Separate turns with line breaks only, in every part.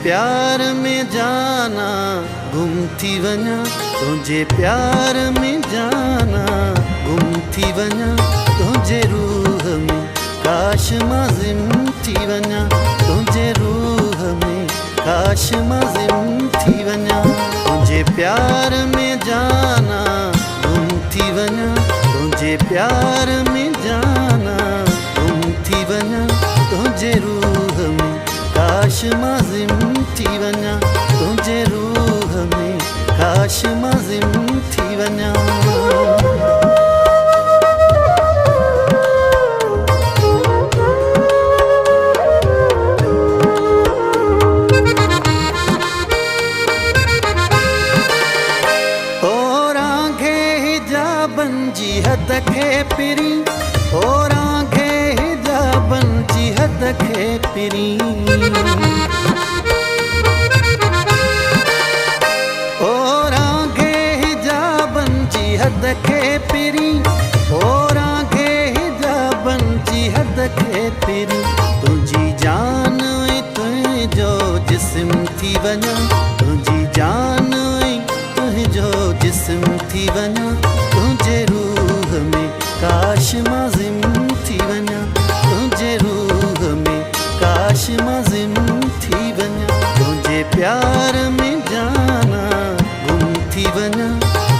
प्यार में जाना गुम थी वञा, तुझे प्यार में जाना गुम थी वञा, तुझे रूह में काश मां ज़िम थी वञा, तुझे रूह में काश मां ज़िम थी वञा। तुझे प्यार में जाना गुम थी वञा, तुझे प्यार में जाना गुम थी वञा, तुझे रूह में काश मां ज़िम थी वञा, तुझे रूह में काश मां ज़िम थी वञा। जी हद खे पिरी और आंखे हिजाबन जी हद खे पिरी, और आंखे हिजाबन जी हद खे पिरी, और आंखे हिजाबन जी हद खे पिरी, तुझी जान तुझो जिस्म थी वञा, तुझी जान तुझो जिस्म थी वञा, तुझे रूह में काश मां ज़िम थी वञा, तुझे रूह में काश मां ज़िम थी वञा। तुझे प्यार में जाना गुम थी वञा,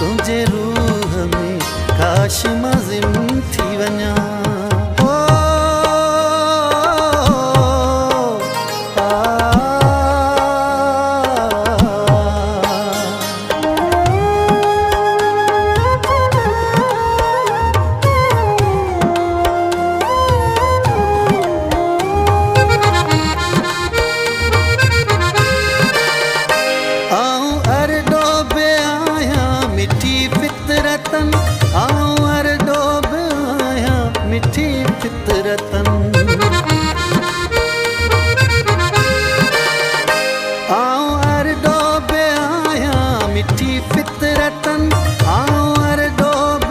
तुझे रूह में काश मां ज़िम थी वञा। आऊं हर डोब आया मिठी फितरतन, आऊं हर डोब आया मिठी फितरतन, आऊं हर डोब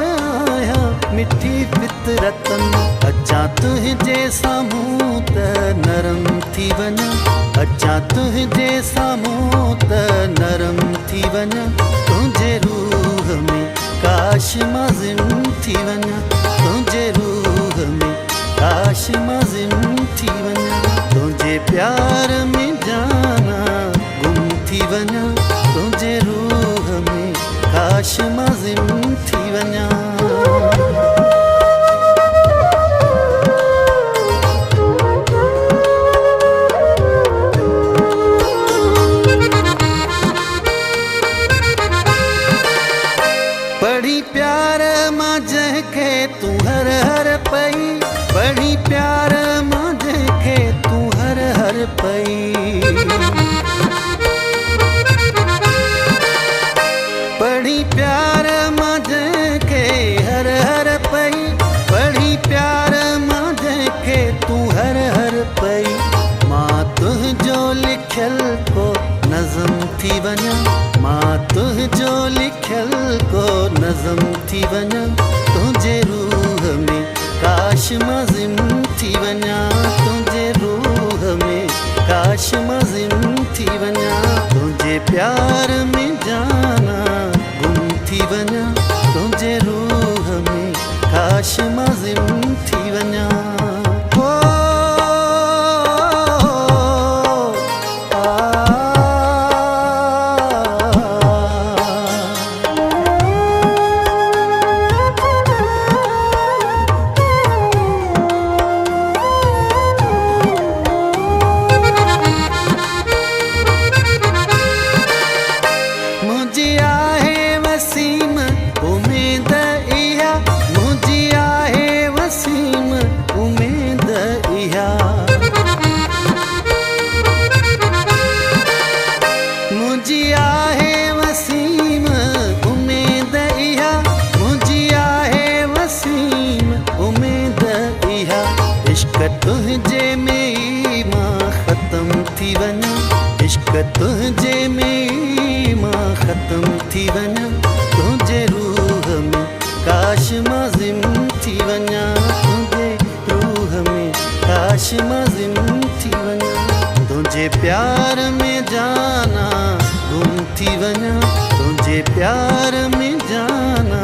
आया मिठी फितरतन। अचा तुझे साम्हूं त नरम थी वञा, अचा तुझे साम्हूं त नरम थी वञा, तुझे रूह में काश मां ज़िम थी वञा, तुझे रूह में काश मां ज़िम थी वञा। तुझे प्यार में जाना गुम थी वञा, तुझे रूह में काश मां ज़िम थी वञा। बड़ी प्यार मां जंहिंखे तूं हर हर पई, बड़ी प्यार मां जंहिंखे तूं हर हर पई, बड़ी प्यार मां जंहिंखे हर हर पई, बड़ी प्यार मां जंहिंखे तूं हर हर पई। मां तुझो लिखियल को नज़म थी वञा, मां तुझो लिखियल को नज़म थी वञा, तुझे रूह में काश मां ज़िम थी वञा, तुझे रूह में काश मां ज़िम थी वञा। तुझे प्यार में जाना गुम थी वञा, तुझे रूह में काश मां ज़िम थी वञा। मुझी आहे वसीम उमेद इहा, मुझी आहे वसीम उमेद इहा, मुझी आहे वसीम उमेद इहा, मुझी आहे वसीम उमेद इहा। इश्क तुझे में ई मां ख़त्म थी वञा, इश्क तुझे में ई मां ख़त्म थी वञा, तुझे रूह में काश मां ज़िम थी वञा, तुझे रूह में काश मां ज़िम थी वञा। तुझे प्यार में जाना गुम थी वञा, तुझे प्यार में जाना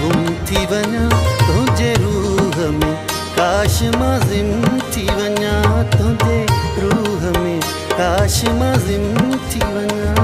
गुम थी वञा, तुझे रूह में काश मां ज़िम थी वञा, तुझे रूह में काश मां ज़िम थी वञा।